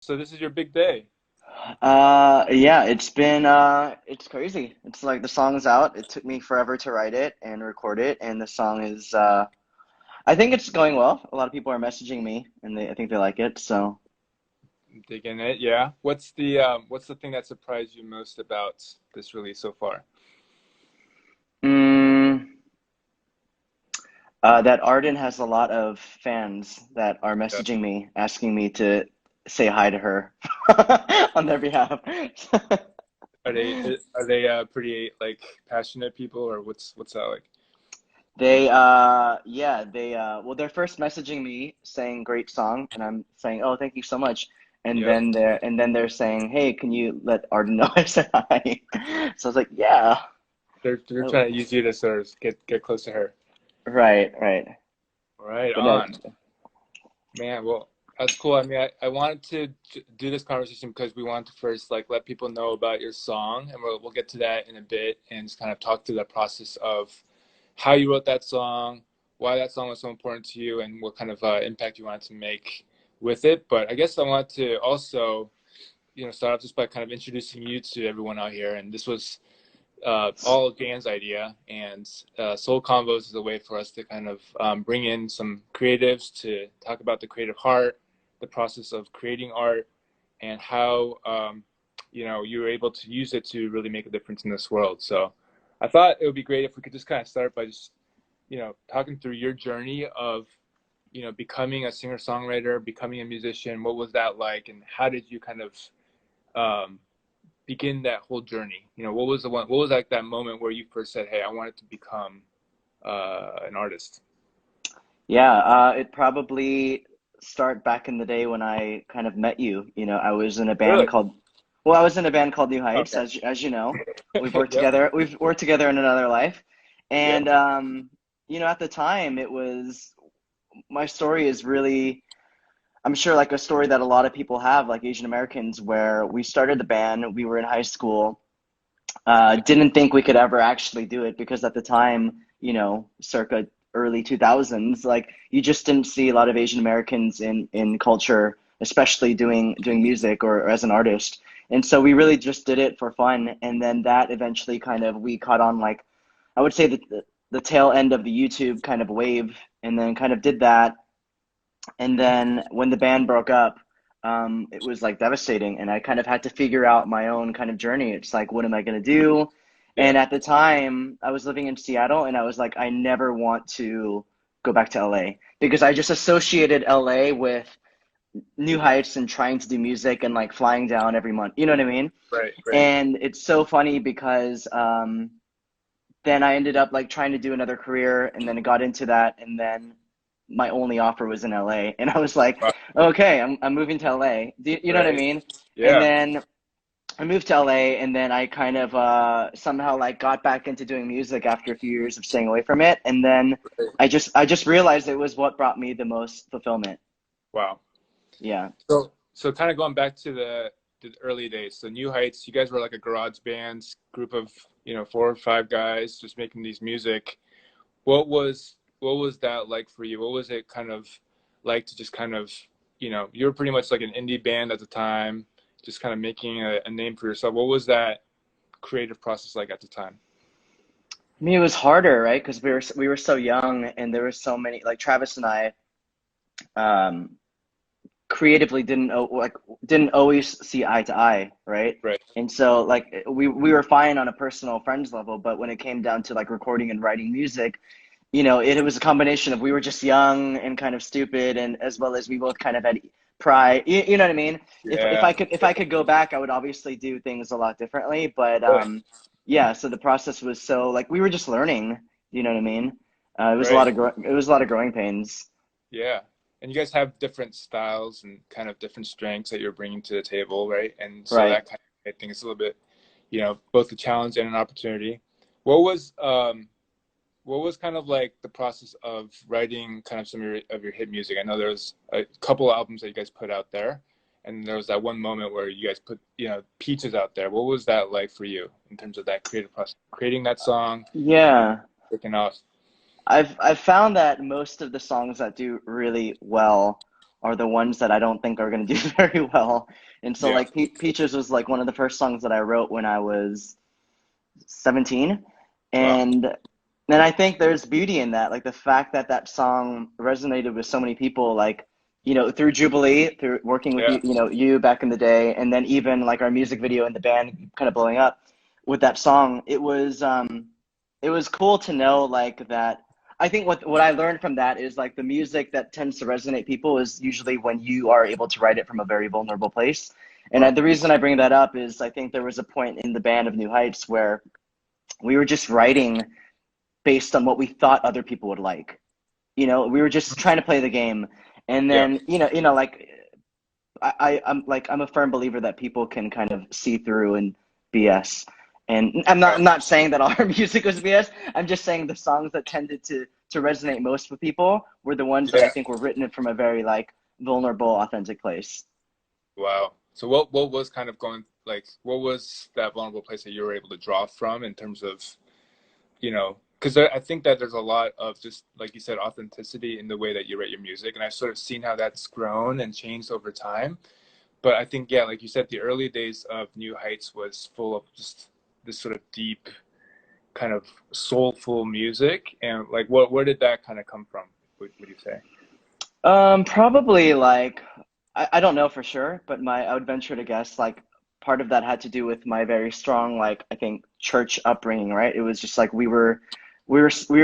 So this is your big day. Yeah, it's crazy. It's like the song's out. It took me forever to write it and record it, and the song is I think it's going well. A lot of people are messaging me and I think they like it. So, Digging it, yeah. What's the thing that surprised you most about this release so far? mm, that Arden has a lot of fans that are Yeah. messaging me asking me to say hi to her on their behalf. Are they pretty like passionate people or what's that like? Well, they're first messaging me saying great song, and I'm saying, oh, thank you so much. Yep. And then they're saying, hey, can you let Arden know I said hi? So I was like, yeah. They're Oh, trying to use you to sort of get close to her. right, right. Right But no, on. Man, well, that's cool. I mean, I wanted to do this conversation because we want to first like let people know about your song, and we'll get to that in a bit, and just kind of talk through the process of how you wrote that song, why that song was so important to you, and what kind of impact you wanted to make with it. But I guess I want to also, start off just by kind of introducing you to everyone out here. And this was all of Dan's idea, and Soul Convos is a way for us to kind of bring in some creatives to talk about the creative heart, the process of creating art, and how you were able to use it to really make a difference in this world. So I thought it would be great if we could just kind of start by just talking through your journey of becoming a singer-songwriter, becoming a musician. What was that like, and how did you kind of um, begin that whole journey? What was what was like that moment where you first said, "Hey, I wanted to become an artist"? yeah, it probably start back in the day when I kind of met you. I was in a band Really? called, well, I was in a band called New Heights, Okay. as you know. We've worked Yep. together. We've worked together in another life, Yep. and at the time, it was my story is really, I'm sure, like a story that a lot of people have, like Asian Americans, where we started the band, we were in high school, Yeah. didn't think we could ever actually do it because at the time, circa early 2000s, like you just didn't see a lot of Asian Americans in culture, especially doing music or as an artist. And so we really just did it for fun. And then that eventually kind of we caught on, like I would say the tail end of the YouTube kind of wave, and then kind of did that. And then when the band broke up, it was like devastating, and I kind of had to figure out my own kind of journey. It's like, what am I going to do? Yeah. And at the time, I was living in Seattle, and I was like, I never want to go back to LA because I just associated LA with New Heights and trying to do music and like flying down every month. You know what I mean? Right. Right. And it's so funny because then I ended up like trying to do another career, and then I got into that, and then my only offer was in LA, and I was like, Wow. okay, I'm moving to LA. You know what I Right. mean? And Yeah. then I moved to LA, and then I kind of somehow like got back into doing music after a few years of staying away from it, and then Right. I just realized it was what brought me the most fulfillment. Wow. Yeah. So kind of going back to the early days. So New Heights, you guys were like a garage band group of 4 or 5 guys just making these music. What was that like for you? What was it kind of like to just kind of, you were pretty much like an indie band at the time, just kind of making a name for yourself. What was that creative process like at the time? I mean, it was harder, right? Because we were so young, and there were so many. Like Travis and I, um, creatively didn't always see eye to eye, right? Right. And so like we were fine on a personal friends level, but when it came down to like recording and writing music, it was a combination of we were just young and kind of stupid, and as well as we both kind of had pride. You know what I mean? If Yeah. I could go back, I would obviously do things a lot differently. But Right. yeah. So the process was so like we were just learning. You know what I mean? Right. It was a lot of growing pains. Yeah. And you guys have different styles and kind of different strengths that you're bringing to the table, right? And so Right. that kind of, I think it's a little bit, both a challenge and an opportunity. What was um what was kind of like the process of writing kind of some of your hit music? I know there was a couple albums that you guys put out there, and there was that one moment where you guys put, Peaches out there. What was that like for you in terms of that creative process, creating that song, and Yeah. working off? I've found that most of the songs that do really well are the ones that I don't think are going to do very well. And so Yeah. like Peaches was like one of the first songs that I wrote when I was 17. Wow. And then I think there's beauty in that, like the fact that that song resonated with so many people, like, through Jubilee, through working with Yeah. you back in the day, and then even like our music video and the band kind of blowing up with that song. It was cool to know like that. I think what I learned from that is like the music that tends to resonate people is usually when you are able to write it from a very vulnerable place. And Wow. the reason I bring that up is I think there was a point in the band of New Heights where we were just writing based on what we thought other people would like. We were just trying to play the game. And Yeah. then, like I'm a firm believer that people can kind of see through and BS. And I'm Yeah. not saying that all our music was BS. I'm just saying the songs that tended to resonate most with people were the ones that I Yeah. think were written from a very like vulnerable, authentic place. Wow. So what was kind of going like what was that vulnerable place that you were able to draw from in terms of, because I think that there's a lot of just like you said authenticity in the way that you write your music, and I've sort of seen how that's grown and changed over time. But I think yeah, like you said, the early days of New Heights was full of just this sort of deep kind of soulful music, and like where did that kind of come from? Would you say? Probably like I don't know for sure, but I would venture to guess like part of that had to do with my very strong like I think church upbringing, right? It was just like we were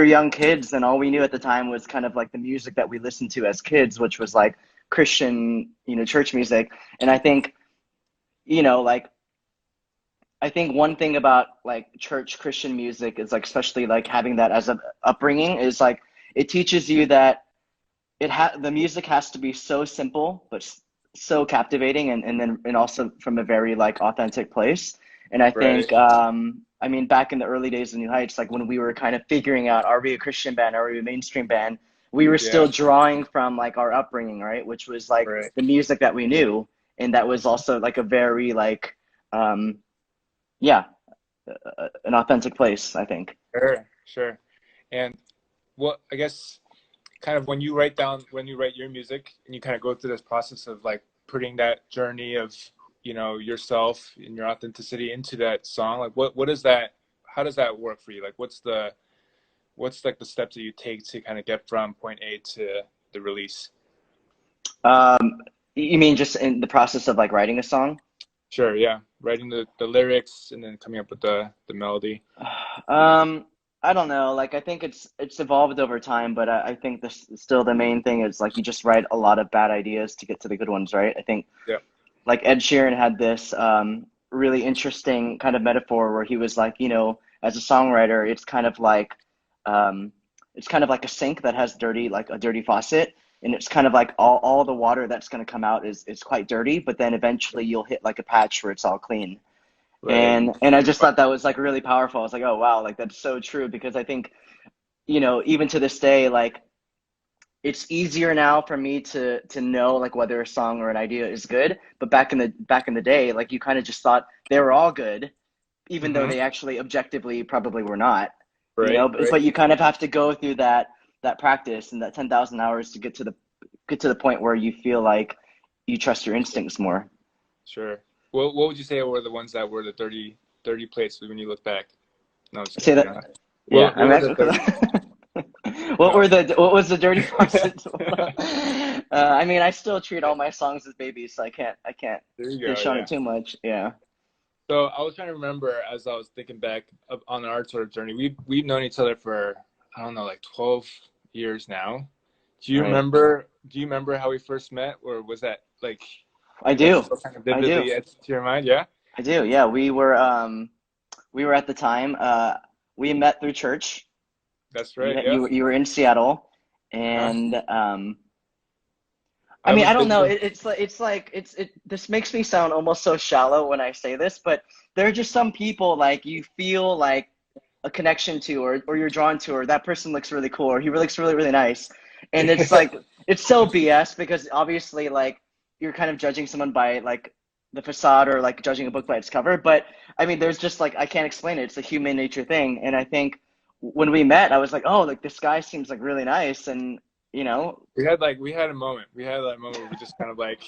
young kids and all we knew at the time was kind of like the music that we listened to as kids, which was like Christian, church music. And like I think one thing about like church Christian music is like especially like having that as an upbringing is like it teaches you that the music has to be so simple but so captivating and also from a very like authentic place. And I Right. think I mean back in the early days of New Heights, like when we were kind of figuring out are we a Christian band, are we a mainstream band, we were still Yeah. drawing from like our upbringing, right, which was like Right. the music that we knew. And that was also like a very like um yeah, an authentic place, I think. Sure. Sure. And what I guess kind of when you write your music and you kind of go through this process of like putting that journey of yourself and your authenticity into that song, like what is that, how does that work for you, like what's like the steps that you take to kind of get from point A to the release? um you mean just in the process of like writing a song? Sure, yeah, writing the lyrics and then coming up with the melody. Um, I don't know. Like I think it's evolved over time, but I think this still the main thing is like you just write a lot of bad ideas to get to the good ones, right? I think Yeah. like Ed Sheeran had this really interesting kind of metaphor where he was like, as a songwriter, um, it's kind of like a sink that has like a dirty faucet, and it's kind of like all the water that's going to come out is quite dirty, but then eventually you'll hit like a patch where it's all clean. Right. And I just thought that was like really powerful. I was like, oh wow, like that's so true because I think, even to this day, like it's easier now for me to know like whether a song or an idea is good. But back in the day, like you kind of just thought they were all good, even though Hmm. they actually objectively probably were not. Right. But you kind of have to go through that practice and that 10,000 hours to get to the point where you feel like you trust your instincts more. Sure. What would you say were the ones that were the dirty plates when you look back? No, I'm just Say kidding. that. Yeah. Yeah, What I'm were the actually. dirty? No. What was the dirty faucets? I mean, I still treat all my songs as babies, so I can't There you go. dish on Yeah. it too much. Yeah. So I was trying to remember as I was thinking back on our sort of journey. We've known each other for I don't know, like 12 years now. Right. Do you remember how we first met, or was that like I that's do. still kind of I do. vividly etched to your mind? Yeah. I do. Yeah. We were at the time. We met through church. That's You right. had- Yeah. you were in Seattle, Uh-huh. and I I mean, was I don't know. visiting. This makes me sound almost so shallow when I say this, but there are just some people like you feel like a connection to, or you're drawn to, or that person looks really cool, or he looks really really nice, and it's like it's so BS because obviously like you're kind of judging someone by like the facade or like judging a book by its cover, but I mean, there's just like I can't explain it. It's a human nature thing, and I think when we met, I was like, oh, like this guy seems like really nice, and you know? we had a moment. We had that moment where we just kind of like,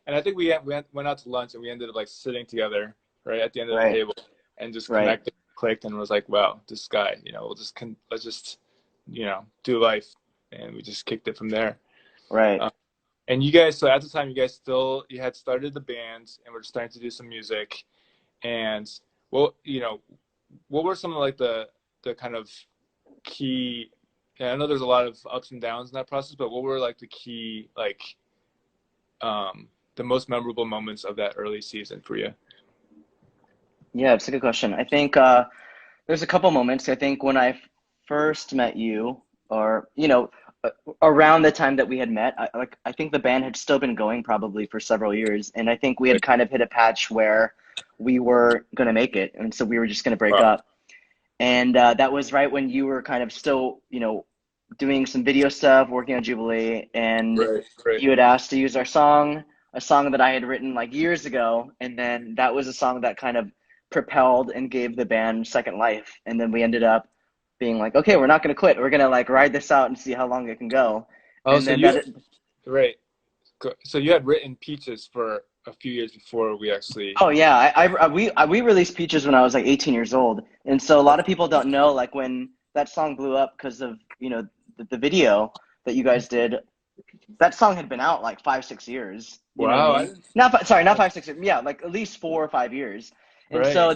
and I think went out to lunch and we ended up like sitting together right at the end of the Right, table and just right, connected, clicked, and was like, wow, this guy, let's just do life, and we just kicked it from there. right. And you guys, so at the time, you had started the band and were starting to do some music. And well, what were some of like the kind of key? Yeah, I know there's a lot of ups and downs in that process, but what were like the key, like the most memorable moments of that early season for you? Yeah, it's a good question. I think there's a couple moments. I think when I first met you, or uh, around the time that we had met, I think the band had still been going probably for several years, and I think we had Right. kind of hit a patch where we were gonna make it, and so we were just gonna break Wow. up. And that was right when you were kind of still, doing some video stuff, working on Jubilee, and Right. Right. you had asked to use our song, a song that I had written like years ago, and then that was a song that kind of propelled and gave the band second life. And then we ended up being like, okay, we're not going to quit. We're going to like ride this out and see how long it can go. Oh, And so then you right. So you had written Peaches for a few years before we actually. oh yeah, we released Peaches when I was like 18 years old, and so a lot of people don't know like when that song blew up because of the video that you guys did. That song had been out like 5 6 years. You know what I Wow. mean? Not 5 6 years. Yeah, like at least 4 or 5 years. And Right. so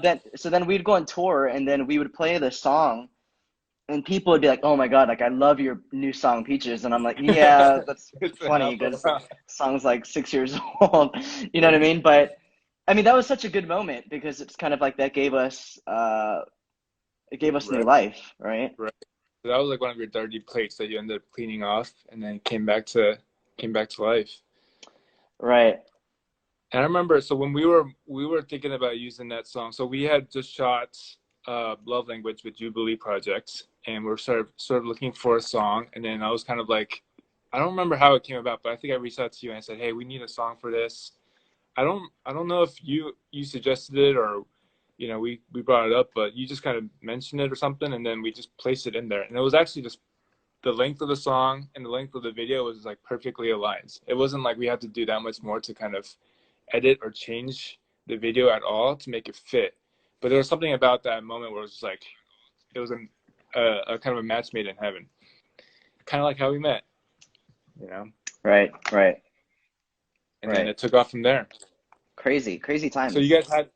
then we'd go on tour, and then we would play the song, and people would be like, "Oh my God, like I love your new song Peaches," and I'm like, "Yeah, that's It's been funny out for a because while. song's like 6 years old." You know what I mean? But I mean that was such a good moment because it's kind of like that gave us it gave us new Right. life, right? Right. So that was like one of your dirty plates that you ended up cleaning off, and then came back to life. Right. And I remember, so when we were thinking about using that song, so we had just shot "Love Language" with Jubilee Project, and we're sort of looking for a song. And then I was kind of like, I don't remember how it came about, but I think I reached out to you and I said, "Hey, we need a song for this." I don't know if you suggested it or we brought it up, but you just kind of mentioned it or something, and then we just placed it in there. And it was actually just the length of the song and the length of the video was like perfectly aligned. It wasn't like we had to do that much more to kind of edit or change the video at all to make it fit. But there was something about that moment where it was just like it was a kind of a match made in heaven, kind of like how we met, you know. Right. Right. And then Right. it took off from there. Crazy, crazy So you times. guys had,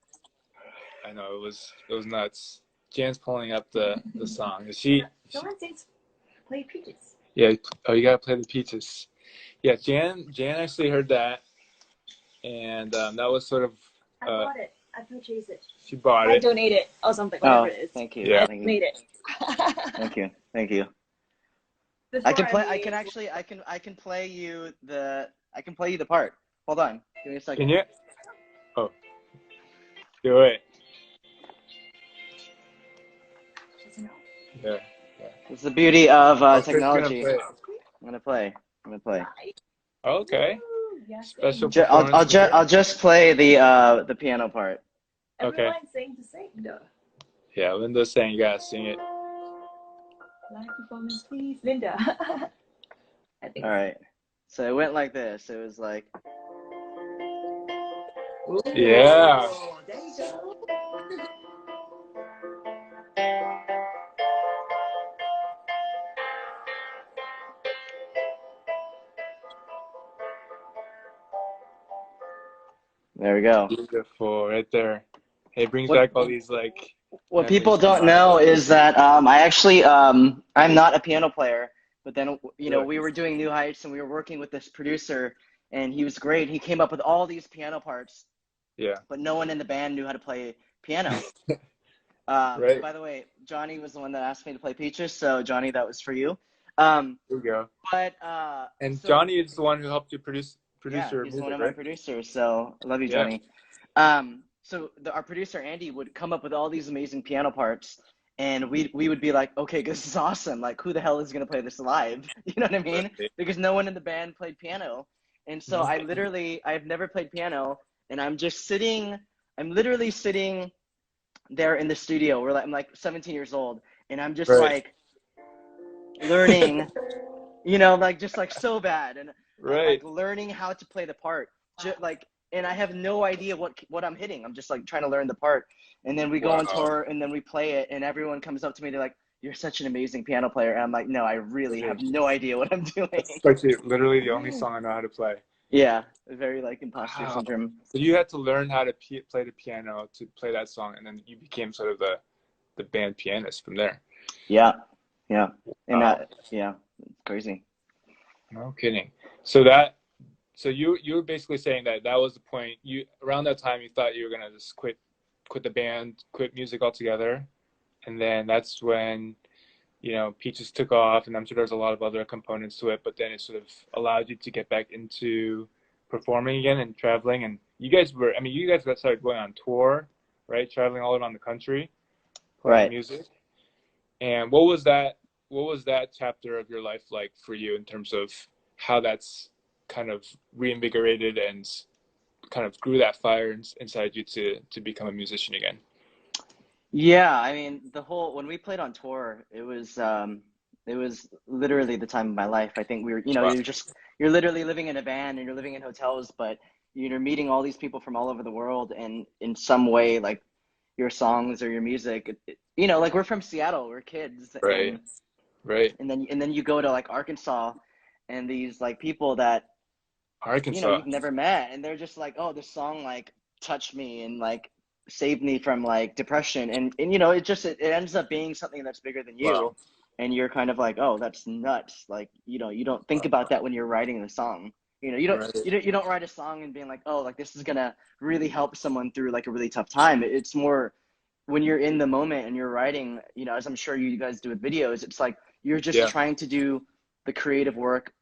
I know it was nuts. Jan's pulling up the song. Is she Someone says play Peaches. yeah. Oh, you gotta play the Peaches. Yeah, Jan actually heard that, and that was sort of I uh, bought it. I purchased it. she bought I it. donate it or something, whatever Oh, it is. thank you. Yeah. I Thank you. made it. Thank you. Thank you. I Before can play. I leave, can actually. I can play you the. I can play you the part. Hold on. Give me a Can second. you? Oh, do it. doesn't know. Yeah. Yeah. It's the beauty of Oh, Chris is gonna technology. play it. I'm gonna play. I'm gonna play. Okay. Woo, yes, Special sing. performance for I'll Jan. just play the piano part. Okay. Everyone sing to sing. Duh. Yeah, Linda's saying you gotta sing it. Live performance, please, Linda. I think. All right. So it went like this. It was like. Ooh, Yeah. there you go. There we go. Beautiful, right there. It brings What back all these like what people memories from don't live. know is that I actually I'm not a piano player, but then Really? we were doing New Heights and we were working with this producer, and he was great. He came up with all these piano parts, Yeah. but no one in the band knew how to play piano. Right. By the way, Johnny was the one that asked me to play Peaches, so Johnny, that was for you. Um, Here we go. but And so Johnny is the one who helped you produce yeah, your he's one music, of my right? producers, so I love you, Yeah. Johnny. So our producer Andy would come up with all these amazing piano parts, and we would be like, okay, this is awesome. Like, who the hell is gonna play this live? You know what I mean? Right. Because no one in the band played piano, and so I've never played piano, and I'm literally sitting there in the studio. I'm like 17 years old, and I'm just Right. like learning. you know, like just like so bad, and like Right. learning how to play the part, like, and I have no idea what I'm hitting. I'm just like trying to learn the part, and then we go on Wow. tour, and then we play it, and everyone comes up to me, they're like, "You're such an amazing piano player," and I'm like, "No, I really have Dude, no idea what I'm that's doing." like literally the only song I know how to play. Yeah, very like imposter Wow. syndrome. So you had to learn how to play the piano to play that song, and then you became sort of the band pianist from there. Yeah, yeah, and Wow. yeah, it's crazy. No kidding. So that so you were basically saying that that was the point. You around that time you thought you were gonna just quit the band, quit music altogether, and then that's when Peaches took off, and I'm sure there's a lot of other components to it, but then it sort of allowed you to get back into performing again and traveling. And you guys got started going on tour, right? Traveling all around the country, playing Right. music. And what was that chapter of your life like for you in terms of how that's kind of reinvigorated and kind of grew that fire inside you to become a musician again? Yeah, I mean, the whole when we played on tour, it was literally the time of my life. I think we were, you know, Wow. you're literally living in a van and you're living in hotels, but you're meeting all these people from all over the world, and in some way, like your songs or your music, you know, like we're from Seattle, we're kids, Right. Right. and then you go to like Arkansas, and these like people that you know Arkansas. you've never met, and they're just like, oh, this song like touched me and like saved me from like depression, and you know it ends up being something that's bigger than Wow. you, and you're kind of like, oh, that's nuts. Like, you know, you don't think Wow. about that when you're writing the song. You know, Right. you don't write a song and being like, oh, like this is gonna really help someone through like a really tough time. It's more when you're in the moment and you're writing, you know, as I'm sure you guys do with videos, it's like you're just Yeah. trying to do the creative work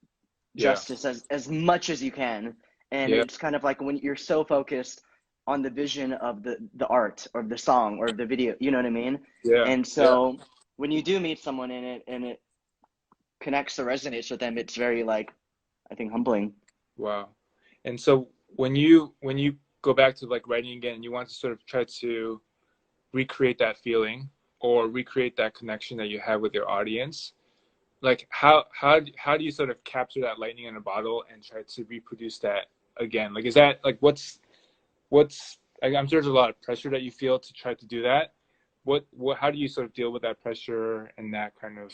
Yeah. justice as much as you can, and Yeah. it's kind of like when you're so focused on the vision of the art or the song or the video, you know what I mean? Yeah. And Yeah. so when you do meet someone in it and it connects or resonates with them, it's very like, I think, humbling. Wow. And so when you go back to like writing again, you want to sort of try to recreate that feeling or recreate that connection that you have with your audience. Like how do you sort of capture that lightning in a bottle and try to reproduce that again? Like is that like I'm sure there's a lot of pressure that you feel to try to do that. What how do you sort of deal with that pressure and that kind of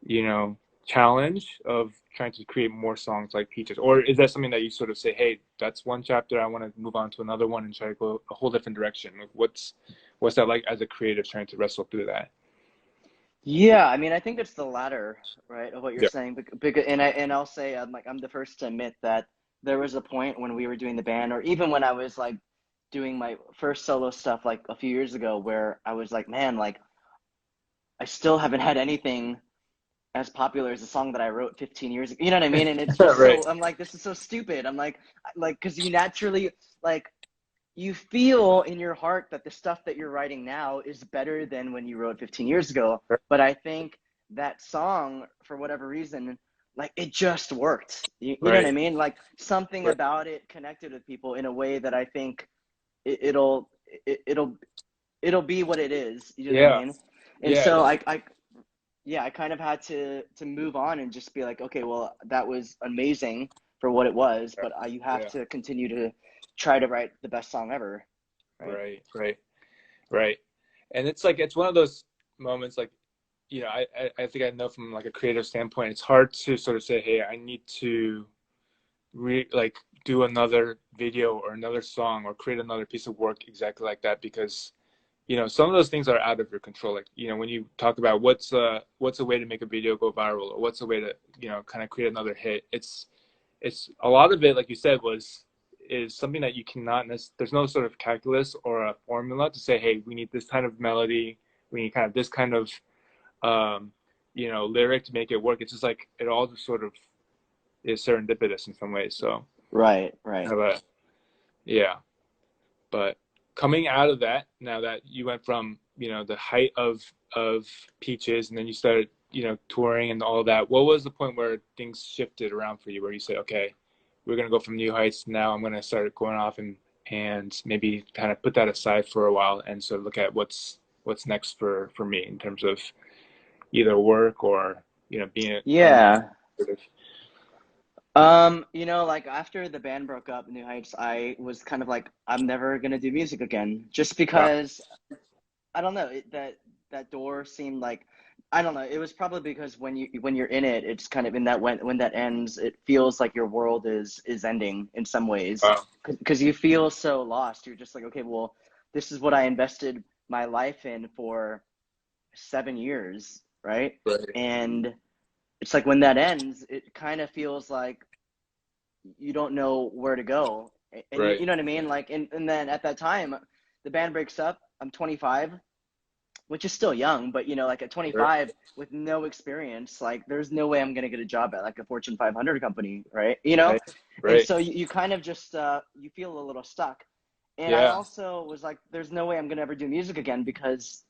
you know, challenge of trying to create more songs like Peaches? Or is that something that you sort of say, hey, that's one chapter, I want to move on to another one and try to go a whole different direction? Like, what's that like as a creative trying to wrestle through that? Yeah, I mean, I think it's the latter, right, of what you're Yeah. saying. Because, and I'll say, I'm the first to admit that there was a point when we were doing the band, or even when I was like doing my first solo stuff like a few years ago, where I was like, man, like I still haven't had anything as popular as a song that I wrote 15 years ago. You know what I mean? And it's just Right. so, I'm like, this is so stupid. I'm like, because you naturally, like, you feel in your heart that the stuff that you're writing now is better than when you wrote 15 years ago. But I think that song, for whatever reason, like it just worked. You know what I Right. mean? Like something Right. about it connected with people in a way that I think it, it'll, it'll, it'll be what it is. You know what I Yeah. mean? And Yeah. so yeah, I kind of had to move on and just be like, okay, well, that was amazing for what it was, but you have Yeah. to continue to try to write the best song ever, right? Right. Right. Right. And it's like it's one of those moments like I think I know from like a creative standpoint, it's hard to sort of say, hey, I need to like do another video or another song or create another piece of work exactly like that because some of those things are out of your control. Like when you talk about what's a way to make a video go viral or what's a way to kind of create another hit, it's a lot of it, like you said, is something that you cannot there's no sort of calculus or a formula to say, hey, we need this kind of melody, we need kind of this kind of um lyric to make it work. It's just like it all just sort of is serendipitous in some ways. So Right, right. have a yeah. But coming out of that, now that you went from the height of Peaches, and then you started touring and all of that, what was the point where things shifted around for you, where you said, okay, we're gonna go from New Heights, now I'm gonna start going off and maybe kind of put that aside for a while and sort of look at what's next for me in terms of either work or being a Yeah. musician. You know, like after the band broke up, New Heights, I was kind of like, I'm never gonna do music again, just Wow. because I don't know, that door seemed like, I don't know, it was probably because when you're in it, it's kind of in that, when that ends, it feels like your world is ending in some ways, Wow. because you feel so lost. You're just like, okay, well, this is what I invested my life in for 7 years, right? Right. And it's like when that ends, it kind of feels like you don't know where to go. And Right. you know what I mean? Like, and then at that time, the band breaks up. I'm 25, which is still young, but you know, like at Right. 25 with no experience, like there's no way I'm gonna get a job at like a Fortune 500 company, right? You know, Right. and Right. so you kind of just you feel a little stuck. And I Yeah. also was like, there's no way I'm gonna ever do music again, because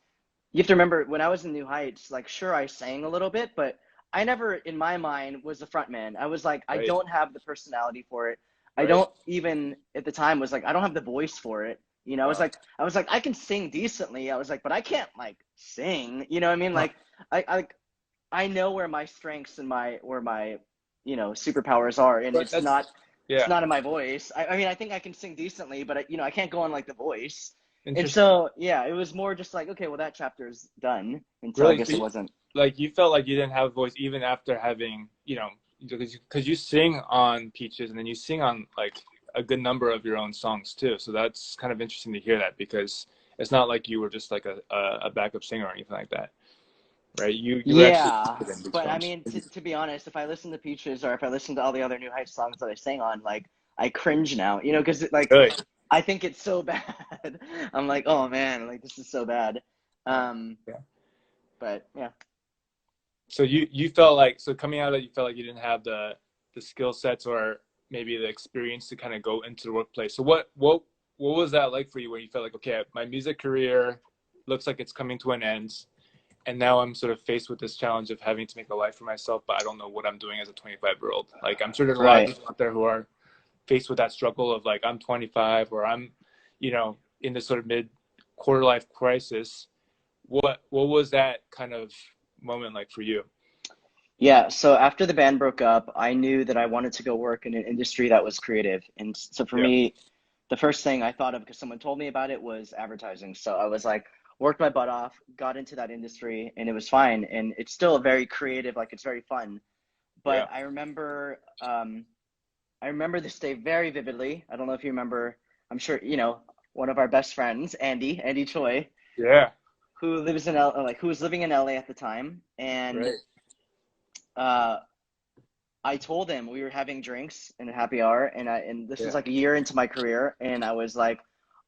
you have to remember when I was in New Heights, like sure I sang a little bit, but I never in my mind was a front man. I was like, I Right. don't have the personality for it. I Right. don't even at the time was like, I don't have the voice for it. You know, Wow. I was like, I can sing decently. I was like, but I can't like sing. You know what I mean? Huh. Like I I know where my strengths and my superpowers are, and But that's it's yeah. not in my voice. I mean, I think I can sing decently, but I can't go on like the voice. And Interesting. so yeah, it was more just like, okay, well that chapter's done, and so I Really, guess it wasn't. like you felt like you didn't have a voice even after having, because you sing on Peaches and then you sing on like a good number of your own songs too. So that's kind of interesting to hear that because it's not like you were just like a backup singer or anything like that, right? You were actually Yeah, in these but I films. mean, to be honest, if I listen to Peaches or if I listen to all the other New Heights songs that I sang on, like I cringe now, you know, because like Really? I think it's so bad. I'm like, oh man, like this is so bad. Wow. Um, Yeah. but yeah. So you felt like so coming out of it, you felt like you didn't have the skill sets or maybe the experience to kind of go into the workplace. So what was that like for you when you felt like, okay, my music career looks like it's coming to an end, and now I'm sort of faced with this challenge of having to make a life for myself, but I don't know what I'm doing as a 25-year-old. Like I'm sure there's a lot of Right. people out there who are faced with that struggle of like I'm 25 or I'm, in this sort of mid quarter life crisis. What was that kind of moment like for you? Yeah, so after the band broke up, I knew that I wanted to go work in an industry that was creative. And so for Yeah. me, the first thing I thought of, because someone told me about it, was advertising. So I was like, worked my butt off, got into that industry, and it was fine. And it's still very creative, like it's very fun. But Yeah. I remember this day very vividly. I don't know if you remember, I'm sure, one of our best friends, Andy Choi, Yeah. who lives in like who was living in LA at the time. And Right. uh I told him we were having drinks in a happy hour, and this was Yeah. like a year into my career, and I was like,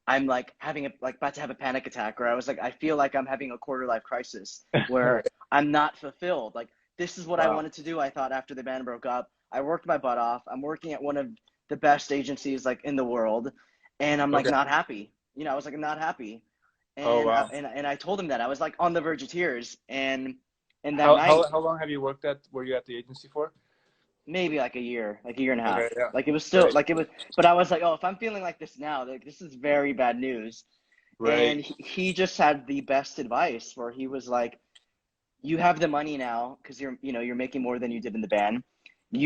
I'm like having a like about to have a panic attack, or I was like, I feel like I'm having a quarter life crisis where Right. I'm not fulfilled. Like this is what I Wow. wanted to do. I thought after the band broke up, I worked my butt off. I'm working at one of the best agencies like in the world, and I'm like Okay. not happy. I was like I'm not happy, Oh and wow. I told him that I was like on the verge of tears, and that How night how how long have you worked at were you at the agency for? maybe like a year and a half. Okay. Yeah. Like it was still Right. like it was, but I was like, oh, if I'm feeling like this now, like this is very bad news. Right. And he just had the best advice where he was like, you have the money now because you're making more than you did in the band. Yeah.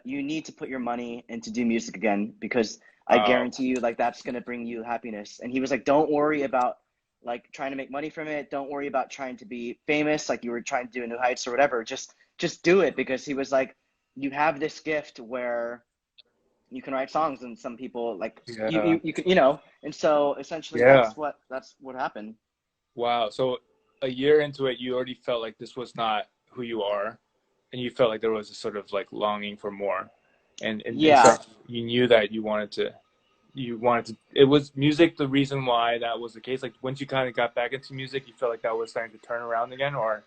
You need to put your money into do music again because I Wow. guarantee you like that's gonna bring you happiness. And he was like, don't worry about like trying to make money from it. Don't worry about trying to be famous like you were trying to do in New Heights or whatever. Just do it because he was like, you have this gift where you can write songs and some people like Yeah. you can and so essentially Yeah. that's what happened. Wow. So a year into it, you already felt like this was not who you are, and you felt like there was a sort of like longing for more, and so Yeah. you knew that you wanted to. It was music the reason why that was the case. Like once you kind of got back into music, you felt like that was starting to turn around again, or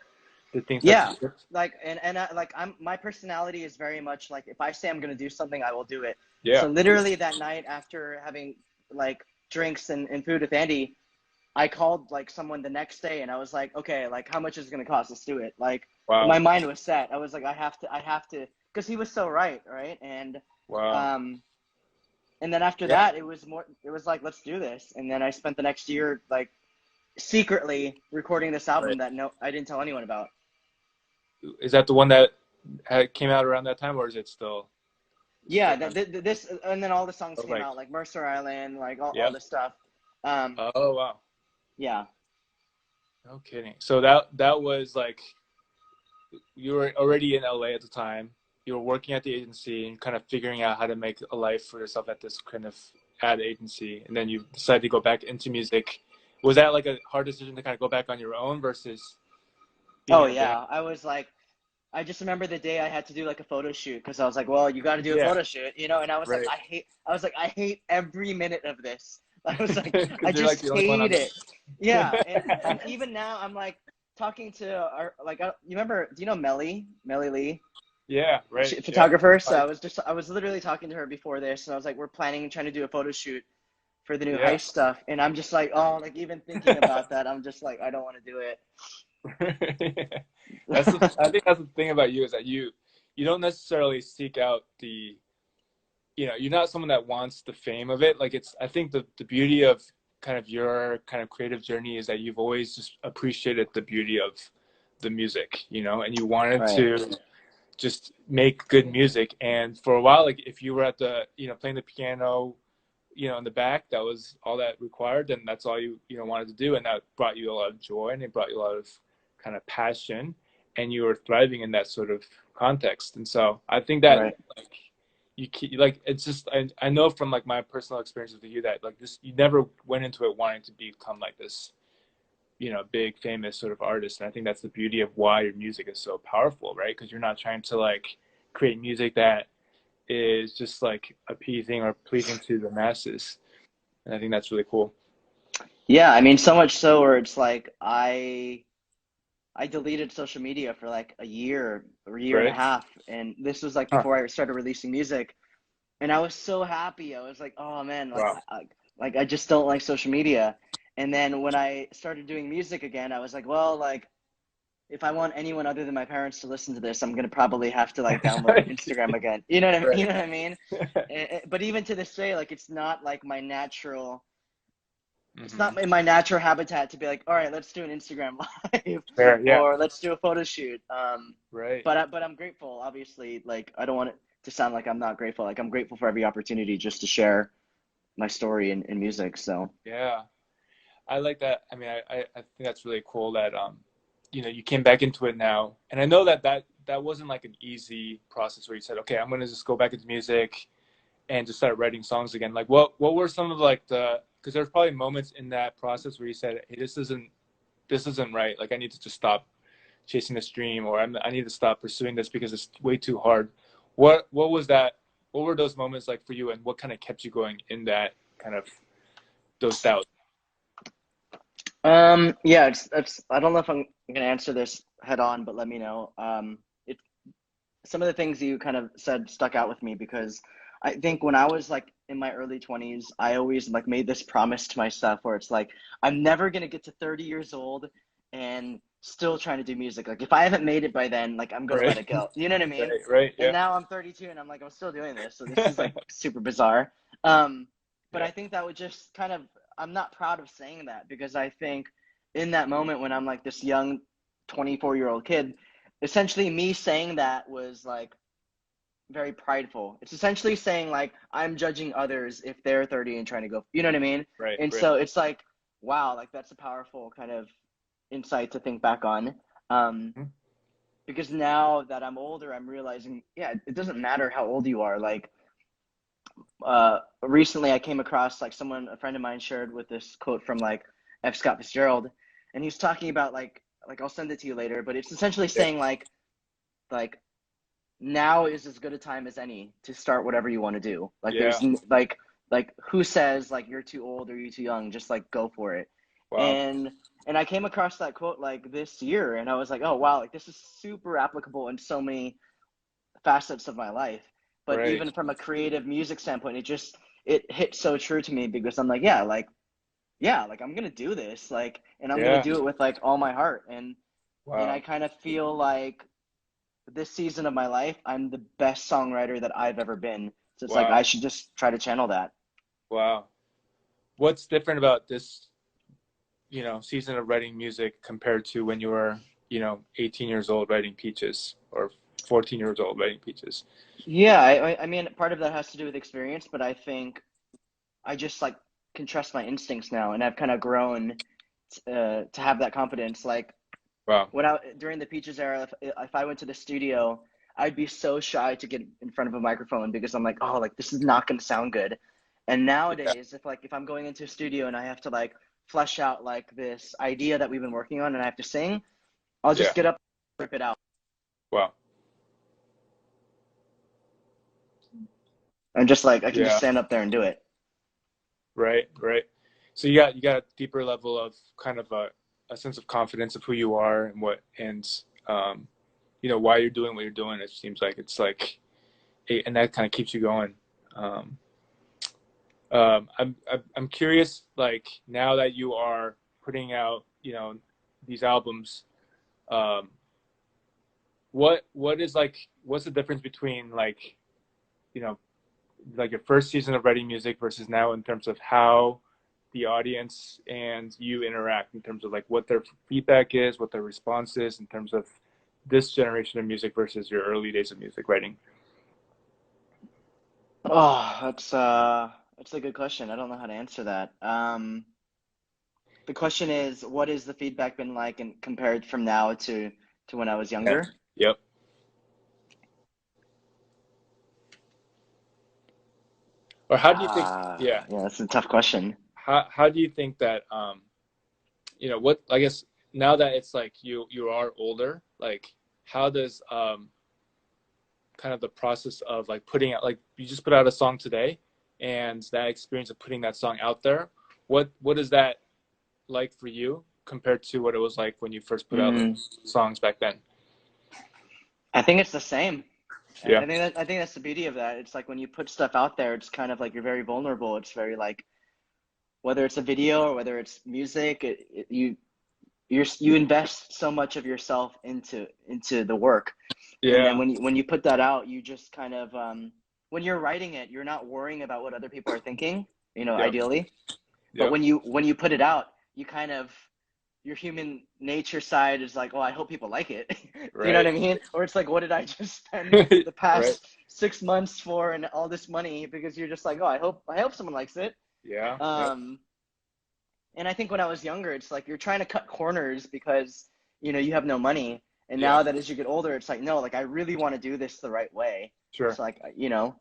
did things start to Yeah, shift? like and I, like I'm my personality is very much like if I say I'm gonna do something, I will do it. Yeah. So literally that night after having like drinks and food with Andy, I called like someone the next day and I was like, okay, like how much is it gonna cost? Let's do it. Like Wow. my mind was set. I was like, I have to, because he was so right, right? Wow. Um, and then after Yeah. that, it was like, let's do this. And then I spent the next year like secretly recording this Right. album that no, I didn't tell anyone about. Is that the one that came out around that time, or is it still Yeah, kind this, and then all the songs of came like, out, like Mercer Island, like all yep. this stuff. Um, Oh wow, yeah, no kidding. So that was like you were already in LA at the time. You were working at the agency and kind of figuring out how to make a life for yourself at this kind of ad agency, and then you decided to go back into music. Was that like a hard decision to kind of go back on your own versus being oh in a band? yeah, I was like, I just remember the day I had to do like a photo shoot because I was like, well, you got to do a Yeah, photo shoot, you know, and right. I hate every minute of this. I was like, I Because you're like just the only one on hate the. it. Yeah, and even now I'm like talking to our you remember? Do you know Melly Lee? Yeah, right. Yeah. Photographer. So I was literally talking to her before this, and I was like, we're planning trying to do a photo shoot for the new Yeah. Highst stuff, and I'm just like, oh, like even thinking about that, I'm just like, I don't want to do it. I think that's the thing about you is that you don't necessarily seek out the, you're not someone that wants the fame of it. Like I think the beauty of kind of your kind of creative journey is that you've always just appreciated the beauty of the music, and you wanted Right, to just make good music. And for a while, like if you were at the, playing the piano, in the back, that was all that required, then that's all you wanted to do. And that brought you a lot of joy and it brought you a lot of kind of passion, and you were thriving in that sort of context. And so I think that right, like like it's just I know from like my personal experience with you that like this, you never went into it wanting to become like this, big famous sort of artist. And I think that's the beauty of why your music is so powerful, right? Because you're not trying to like create music that is just like appeasing or pleasing to the masses. And I think that's really cool. yeah. I mean, so much so where it's like I deleted social media for like a year or a year and a Right? half, and this was like Huh. before I started releasing music, and I was so happy. I was like, oh man, Wow. like I just don't like social media. And then when I started doing music again, I was like, well, like if I want anyone other than my parents to listen to this, I'm gonna probably have to like download Instagram again. You know what I mean? You Right. know what I mean? But even to this day, like it's not like my natural. It's Hmm. not in my natural habitat to be like, all right, let's do an Instagram live Fair. Yeah. or let's do a photo shoot. Right. But I'm grateful. Obviously, like I don't want it to sound like I'm not grateful. Like I'm grateful for every opportunity just to share my story in music. So Yeah. I like that. I mean, I think that's really cool that you came back into it now. And I know that wasn't like an easy process where you said, okay, I'm gonna just go back into music and just start writing songs again. Like what were some of like because there's probably moments in that process where you said, hey, this isn't right. Like I need to just stop chasing this dream, or I need to stop pursuing this because it's way too hard. What was that? What were those moments like for you, and what kind of kept you going in that kind of those doubts? yeah, it's I don't know if I'm gonna answer this head on, but let me know. It Some of the things you kind of said stuck out with me because I think when I was like in my early 20s, I always like made this promise to myself where it's like I'm never gonna get to 30 years old and still trying to do music. Like if I haven't made it by then, like I'm gonna let Right, it go. You know what I mean? right, right. And Yeah, now I'm 32 and I'm like I'm still doing this. So this is like super bizarre. Um, but yeah, I think that would just kind of I'm not proud of saying that because I think in that moment when I'm like this young 24-year-old kid, essentially me saying that was like very prideful. It's essentially saying like I'm judging others if they're 30 and trying to go, you know what I mean? right, And right. so it's like, wow, like that's a powerful kind of insight to think back on. Um, Mhm. because now that I'm older, I'm realizing, yeah, it doesn't matter how old you are. Like, recently I came across like a friend of mine shared with this quote from like F. Scott Fitzgerald, and he's talking about like I'll send it to you later, but it's essentially Yeah, saying like now is as good a time as any to start whatever you want to do. Like yeah. like who says like you're too old or you're too young? Just like go for it. Wow. And I came across that quote like this year, and I was like, oh wow, like this is super applicable in so many facets of my life. But Right. even from a creative music standpoint, it hit so true to me because I'm like, yeah, like I'm gonna do this, like, and I'm gonna Yeah. do it with like all my heart. And I Wow. kind of feel like this season of my life, I'm the best songwriter that I've ever been. So it's like Wow. I should just try to channel that. Wow. What's different about this, season of writing music compared to when you were, 18 years old writing Peaches or 14 years old writing Peaches? Yeah, I mean, part of that has to do with experience, but I think I just like can trust my instincts now, and I've kind of grown to have that confidence. Like Wow. when I during the Peaches era, if I went to the studio, I'd be so shy to get in front of a microphone because I'm like, oh, like this is not going to sound good. And Yeah. nowadays, if I'm going into a studio and I have to like flesh out like this idea that we've been working on and I have to sing, I'll Yeah. just get up, rip it out, Wow. and just like I can just Yeah. stand up there and do it. Right. Right. So you got a deeper level of kind of a sense of confidence of who you are and what and you know why you're doing what you're doing. It seems like it's like and that kind of keeps you going. Um, I'm curious, like now that you are putting out, you know, these albums, um, what is like, what's the difference between like, you know, like your first season of writing music versus now in terms of how the audience and you interact in terms of like what their feedback is, what their response is in terms of this generation of music versus your early days of music writing? Oh, that's a good question. I don't know how to answer that. The question is, what has the feedback been like and compared from now to when I was Yeah. younger? Yep. Or how do you think? Yeah. Yeah, that's a tough question. How do you think that you know what I guess now that it's like you are older, like how does kind of the process of like putting out like you just put out a song today and that experience of putting that song out there, what is that like for you compared to what it was like when you first put out Mm, those songs back then? I think it's the same. Yeah. I think that's the beauty of that. It's like when you put stuff out there, it's kind of like you're very vulnerable. It's very like whether it's a video or whether it's music, you invest so much of yourself into the work. And then Yeah. when you put that out, you just kind of when you're writing it, you're not worrying about what other people are thinking, you know, Yep. ideally. But Yep. when you put it out, you kind of your human nature side is like, oh, I hope people like it. Do you know what Right. I mean? Or it's like, what did I just spend the Right. past 6 months for and all this money? Because you're just like, oh, I hope someone likes it. Yeah. Yep. Um, and I think when I was younger, it's like you're trying to cut corners because you know you have no money. And Yeah. now that as you get older, it's like, no, like I really want to do this the right way. Sure. So like, you know,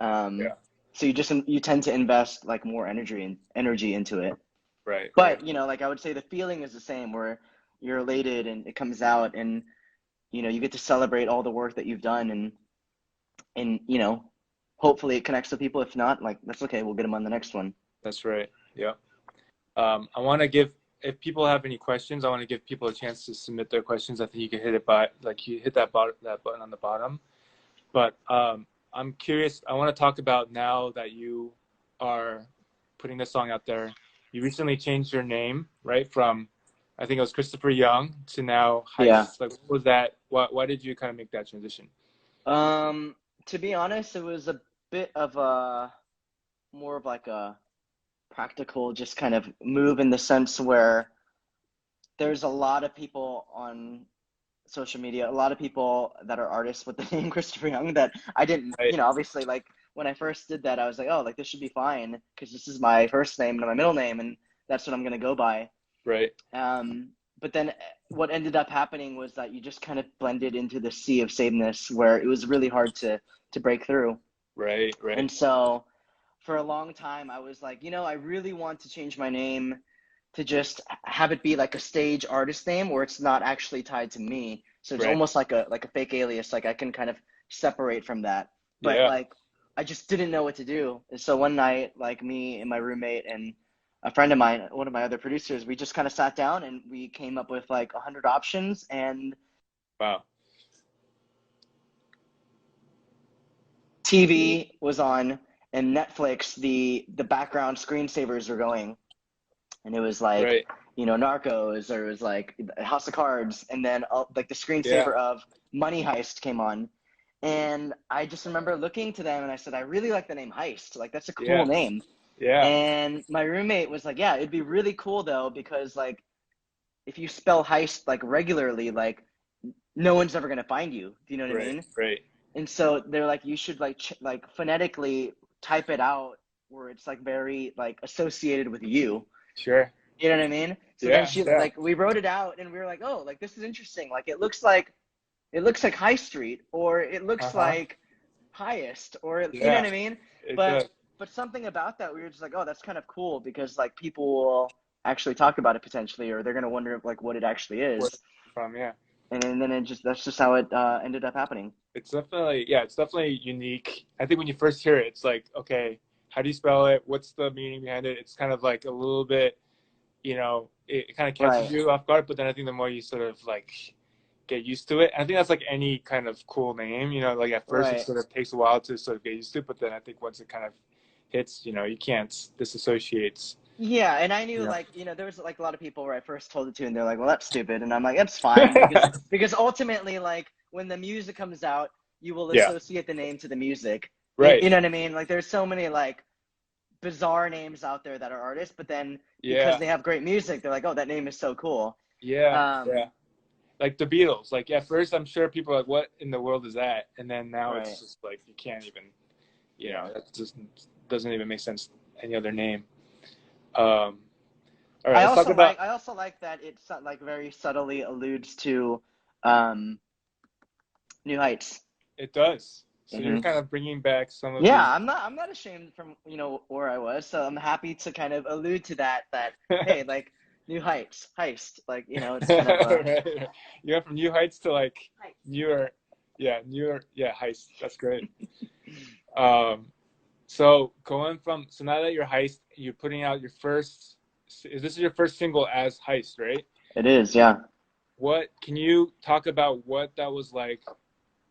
um, Yeah. so you tend to invest like more energy into it. Right. Right. But, you know, like I would say the feeling is the same where you're elated and it comes out and, you know, you get to celebrate all the work that you've done and, you know, hopefully it connects with people. If not, like, that's okay. We'll get them on the next one. That's right. Yeah. I want to give, if people have any questions, I want to give people a chance to submit their questions. I think you can hit it by, like you hit that button on the bottom. But I'm curious, I want to talk about now that you are putting this song out there. You recently changed your name, right? From, I think it was Christopher Young to now Yeah. Highst. Like, what was that? Why did you kind of make that transition? Um, to be honest, it was a bit of a more of like a practical, just kind of move in the sense where there's a lot of people on social media, a lot of people that are artists with the name Christopher Young that I didn't, Right. you know, obviously like when I first did that, I was like, oh, like this should be fine because this is my first name and my middle name and that's what I'm gonna go by. Right. But then what ended up happening was that you just kind of blended into the sea of sameness where it was really hard to break through. Right. And Right. so for a long time, I was like, you know, I really want to change my name to just have it be like a stage artist name where it's not actually tied to me. So it's Right. almost like a fake alias. Like I can kind of separate from that. But Yeah. like I just didn't know what to do. And so one night, like me and my roommate and a friend of mine, one of my other producers, we just kind of sat down and we came up with like 100 options and Wow. TV was on and Netflix, the background screensavers were going. And it was like, Right. you know, Narcos, or it was like House of Cards, and then like the Yeah. screensaver of Money Heist came on. And I just remember looking to them and I said, I really like the name Heist. Like, that's a cool Yeah. name. Yeah. And my roommate was like, yeah, it'd be really cool though, because like if you spell heist like regularly, like no one's ever gonna find you. Do you know what I Right, mean? right. And so they're like, you should like like phonetically type it out where it's like very like associated with you. Sure. You know what I mean? So then Yeah, she yeah. like we wrote it out and we were like, oh, like this is interesting. Like it looks like High Street or it looks Uh-huh. like Highest or you know Yeah, what I mean? it But does. something about that we were just like, oh, that's kind of cool because like people will actually talk about it potentially or they're gonna wonder like what it actually Where is. it's from, yeah. And then it just that's just how it ended up happening. It's definitely, yeah, it's definitely unique. I think when you first hear it, it's like, okay, how do you spell it? What's the meaning behind it? It's kind of like a little bit, it kind of catches Right. you off guard, but then I think the more you sort of like get used to it, I think that's like any kind of cool name, like at first it Right. sort of takes a while to sort of get used to it, but then I think once it kind of hits, you can't disassociate. Yeah, and I knew Yeah. like, there was like a lot of people where I first told it to and they're like, "Well, that's stupid." And I'm like, "That's fine because ultimately like when the music comes out, you will Yeah, associate the name to the music." right. You know what I mean? Like there's so many like bizarre names out there that are artists, but then because Yeah, they have great music, they're like, "Oh, that name is so cool." yeah, Um, yeah. Like the Beatles. Like at first, I'm sure people are like, "What in the world is that?" And then now it's right. just like you can't even, Yeah. that just doesn't even make sense any other name. Um, all right, I let's talk also about. like that it like very subtly alludes to um New Heights. It does. So you're Hmm. kind of bringing back some of Yeah, these. I'm not ashamed from, where I was. So I'm happy to kind of allude to that hey, like New Heights, Heist, like, it's kind of Right. You went from New Heights to like Hi. newer, yeah, newer, yeah, Heist. That's great. Um, so going from so now that you're Heist, you're putting out your first. Is this your first single as Heist, right? it is, yeah. What can you talk about what that was like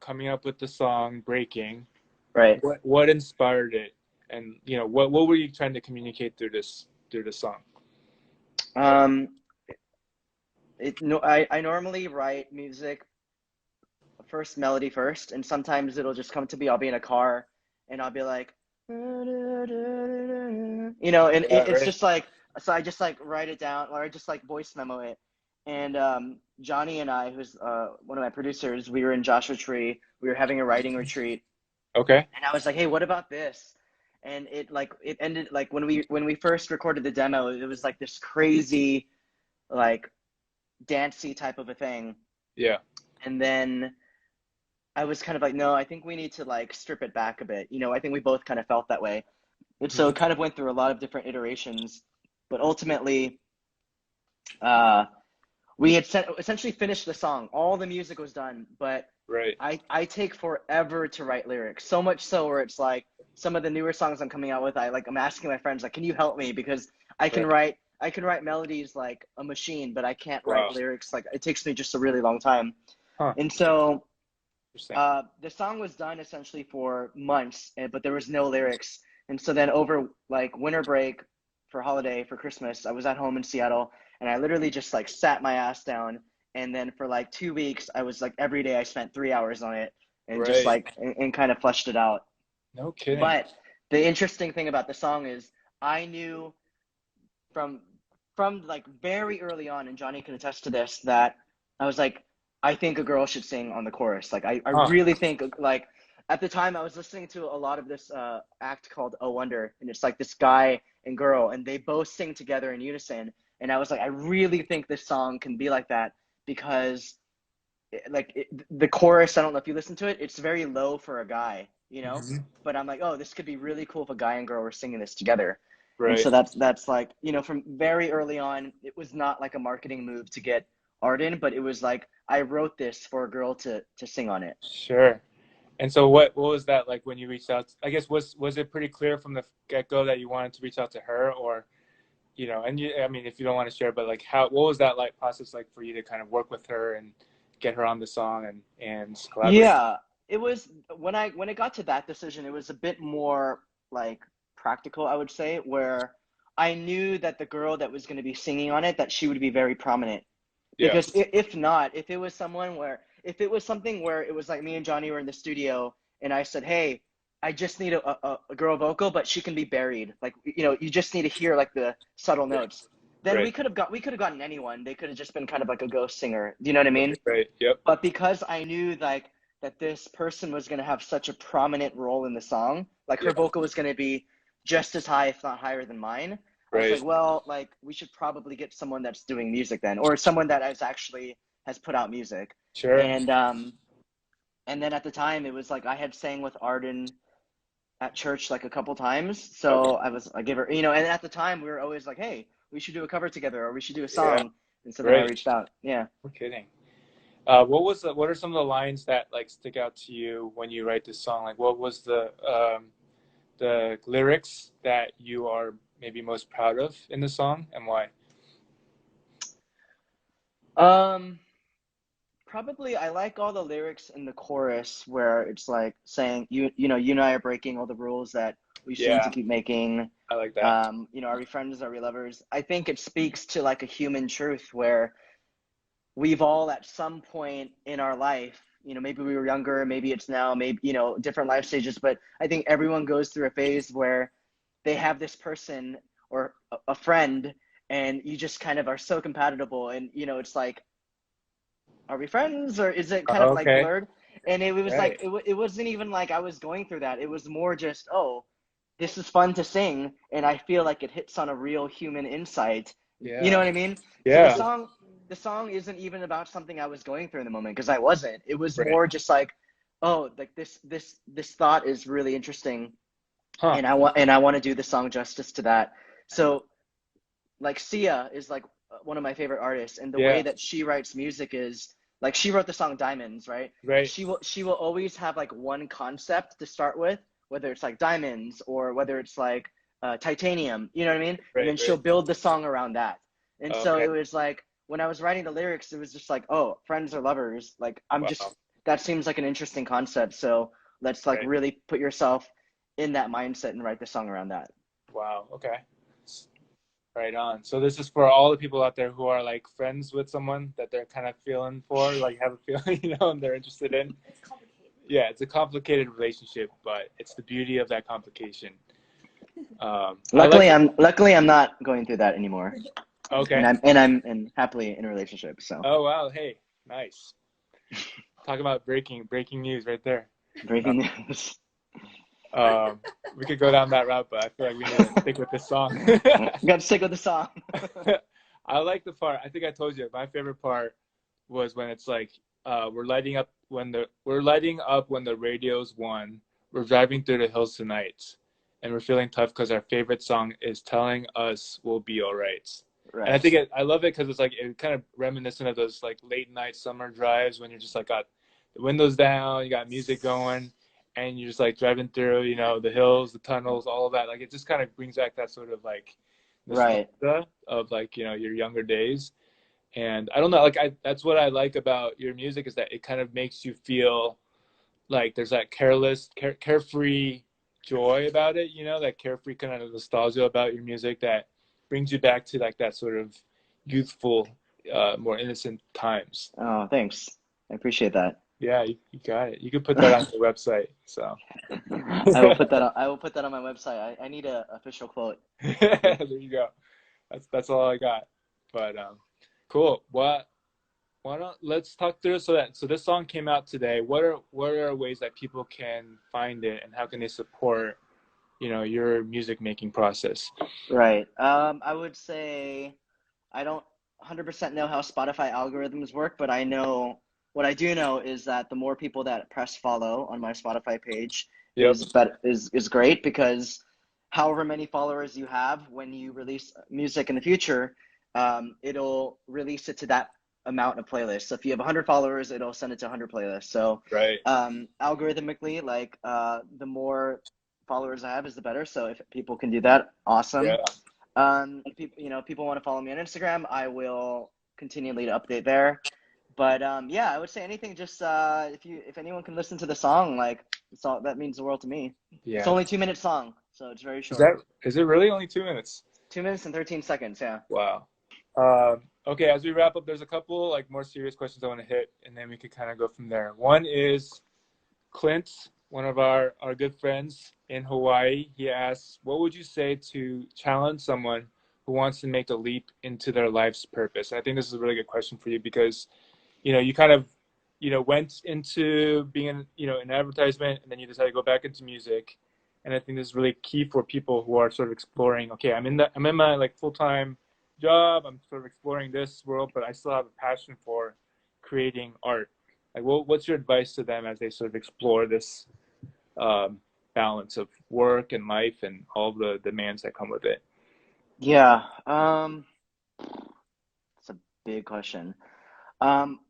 coming up with the song Breaking? Right. What inspired it? And what were you trying to communicate through the song? Um no, I normally write music first melody first, and sometimes it'll just come to me. I'll be in a car and I'll be like, and Yeah, it's right. just like, so I just like write it down or I just like voice memo it. And Johnny and I, who's one of my producers, we were in Joshua Tree. We were having a writing retreat, Okay. and I was like, "Hey, what about this?" And it ended like when we first recorded the demo, it was like this crazy, like dancey type of a thing. Yeah. And then I was kind of like, no, I think we need to like strip it back a bit. I think we both kind of felt that way. And so Hmm. it kind of went through a lot of different iterations, but ultimately, uh, we had essentially finished the song. All the music was done, but Right. I take forever to write lyrics. So much so where it's like some of the newer songs I'm coming out with, I'm asking my friends like, can you help me because Right. I can write melodies like a machine, but I can't write Wow. lyrics. Like it takes me just a really long time. Huh. And so Interesting. the song was done essentially for months, but there was no lyrics. And so then over like winter break for holiday for Christmas, I was at home in Seattle, and I literally just like sat my ass down. And then for like 2 weeks, I was like every day I spent 3 hours on it and just Right. like and kind of fleshed it out. No kidding. But the interesting thing about the song is I knew from like very early on, and Johnny can attest to this, that I was like, I think a girl should sing on the chorus. Like I Huh. really think like at the time I was listening to a lot of this act called Oh Wonder, and it's like this guy and girl, and they both sing together in unison. And I was like, I really think this song can be like that because the chorus, I don't know if you listen to it, it's very low for a guy, Hmm. but I'm like, oh, this could be really cool if a guy and girl were singing this together. And Right. so that's like, from very early on, it was not like a marketing move to get art in, but it was like I wrote this for a girl to sing on it. Sure. And so what was that like when you reached out? I guess was it pretty clear from the get-go that you wanted to reach out to her or and I mean if you don't want to share, but like what was that like process like for you to kind of work with her and get her on the song and collaborate? Yeah, it was when it got to that decision, it was a bit more like practical, I would say, where I knew that the girl that was going to be singing on it, that she would be very prominent. Yeah. Because if not, if it was something where it was like me and Johnny were in the studio and I said, hey, I just need a girl vocal, but she can be buried. Like, you just need to hear like the subtle notes. then Right. we could have gotten anyone. They could have just been kind of like a ghost singer. Do you know what I mean? Right. Yep. But because I knew like that this person was gonna have such a prominent role in the song, like her Yeah. vocal was gonna be just as high, if not higher than mine. I was Right. like, well, like we should probably get someone that's doing music then, or someone that has put out music. Sure. And then at the time it was like I had sang with Arden at church like a couple times. Okay. So I gave her, and at the time we were always like, hey, we should do a cover together or we should do a Yeah. song. And so then I Great. reached out. Yeah. No kidding. What are some of the lines that like stick out to you when you write this song? Like, what was the lyrics that you are maybe most proud of in the song, and why? Um, Probably I like all the lyrics in the chorus where it's like saying you and I are breaking all the rules that we seem to Yeah, keep making. I like that. Are we friends? Are we lovers? I think it speaks to like a human truth where we've all at some point in our life, maybe we were younger, maybe it's now, maybe, different life stages, but I think everyone goes through a phase where they have this person or a friend and you just kind of are so compatible and it's like, are we friends or is it kind of like Okay. blurred? And it was like Right. it wasn't even like I was going through that. It was more just, oh, this is fun to sing and I feel like it hits on a real human insight. You know Yeah. what I mean? So Yeah. the song isn't even about something I was going through in the moment because I wasn't. It was Right. more just like, oh, like this thought is really interesting Huh. and I want to do the song justice to that. So like Sia is like one of my favorite artists, and the way Yeah. that she writes music is like she wrote the song Diamonds, right? Right. She will always have like one concept to start with, whether it's like diamonds or whether it's like titanium, you know what I mean? And Right. then she'll Right. build the song around that. And so Okay. it was like when I was writing the lyrics, it was just like, oh, friends or lovers. Like Wow. that seems like an interesting concept. So let's like Right. really put yourself in that mindset and write the song around that. Wow. Okay. Right on. So this is for all the people out there who are like friends with someone that they're kind of feeling for, like have a feeling, and they're interested in. It's complicated. Yeah, it's a complicated relationship, but it's the beauty of that complication. I like it. Luckily I'm not going through that anymore. Okay. And happily in a relationship. So Oh wow. Hey, nice. Talk about breaking news right there. breaking news. Um, we could go down that route, but I feel like we need to stick with this song. Got to stick with the song. I like the part. I think I told you my favorite part was when it's like we're lighting up when the radio's won. We're driving through the hills tonight, and we're feeling tough because our favorite song is telling us we'll be all right. And I Right. think I love it because it's like it kind of reminiscent of those like late night summer drives when you're just like got the windows down, you got music going, and you're just like driving through, the hills, the tunnels, all of that. Like it just kind of brings back that sort of like Right. nostalgia of like your younger days. And I don't know, like that's what I like about your music is that it kind of makes you feel like there's that carefree joy about it, that carefree kind of nostalgia about your music that brings you back to like that sort of youthful, more innocent times. Oh, thanks. I appreciate that. Yeah, you got it. You could put that on your website. So I will put that on my website. I need a official quote. there you go. That's all I got. But cool. Why don't let's talk through so this song came out today. What are ways that people can find it and how can they support, your music making process? Right. I would say I don't 100% know how Spotify algorithms work, but what I do know is that the more people that press follow on my Spotify page Yep. is great because however many followers you have when you release music in the future, it'll release it to that amount of playlists. So if you have 100 followers, it'll send it to 100 playlists. So Right. algorithmically, like the more followers I have is the better. So if people can do that, awesome. Yeah. People want to follow me on Instagram, I will continually to update there. But yeah, I would say anything. Just if anyone can listen to the song, like that means the world to me. It's Yeah. only 2 minute song, so it's very Is short. that is it really only 2 minutes? 2 minutes and 13 seconds. Yeah. Wow. Okay, as we wrap up, there's a couple like more serious questions I want to hit, and then we could kind of go from there. One is Clint, one of our good friends in Hawaii. He asks, "What would you say to challenge someone who wants to make the leap into their life's purpose? And I think this is a really good question for you because, you kind of, went into being in advertisement, and then you decided to go back into music. And I think this is really key for people who are sort of exploring, okay, I'm in my like full-time job. I'm sort of exploring this world, but I still have a passion for creating art. Like, what's your advice to them as they sort of explore this balance of work and life and all the demands that come with it? Yeah, it's a big question. Um,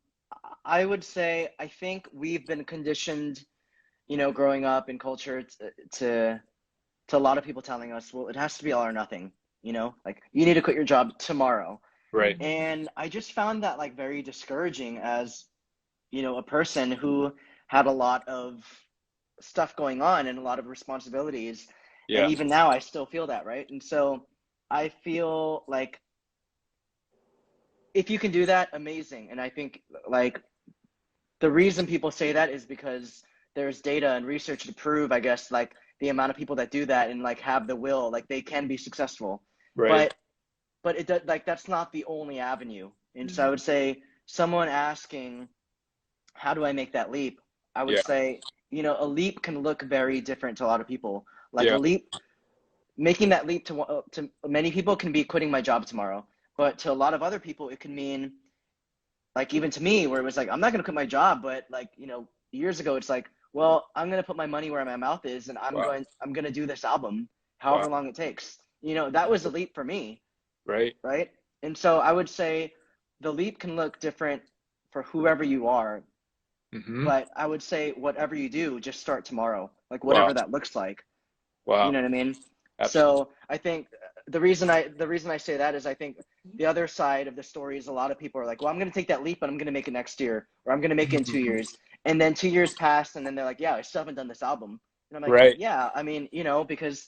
I would say I think we've been conditioned, growing up in culture to to a lot of people telling us, well, it has to be all or nothing, like you need to quit your job tomorrow. Right. And I just found that like very discouraging as, a person who had a lot of stuff going on and a lot of responsibilities. And Yeah. even now I still feel that, right? And so I feel like if you can do that, amazing. And I think like the reason people say that is because there's data and research to prove, I guess, like the amount of people that do that and like have the will, like they can be successful. Right. But it does, like that's not the only avenue. And so I would say someone asking, how do I make that leap? I would Yeah. say, a leap can look very different to a lot of people. Like a Yeah. leap, making that leap to many people can be quitting my job tomorrow. But to a lot of other people, it can mean like even to me, where it was like, I'm not going to quit my job, but like, years ago, it's like, well, I'm going to put my money where my mouth is, and Wow. I'm going to do this album, Wow. however long it takes. That was a leap for me, Right. right? And so I would say the leap can look different for whoever you are, Mm-hmm. but I would say whatever you do, just start tomorrow, like Wow. whatever that looks like. You Wow. know what I mean? Absolutely. So I think the reason I say that is I think the other side of the story is a lot of people are like, well, I'm going to take that leap, but I'm going to make it next year, or I'm going to make it in 2 years, and then 2 years pass, and then they're like, yeah, I still haven't done this album, and I'm like, Right. yeah, I mean, because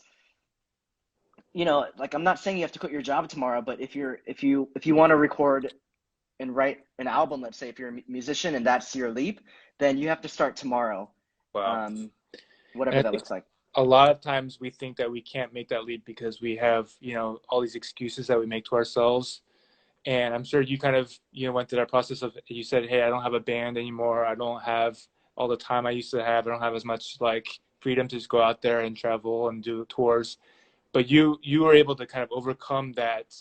like I'm not saying you have to quit your job tomorrow, but if you want to record and write an album, let's say if you're a musician and that's your leap, then you have to start tomorrow, Wow. um, And whatever I that think looks like. a lot of times we think that we can't make that leap because we have, all these excuses that we make to ourselves. And I'm sure you kind of, went through that process of, you said, hey, I don't have a band anymore. I don't have all the time I used to have. I don't have as much like freedom to just go out there and travel and do tours. But you were able to kind of overcome that,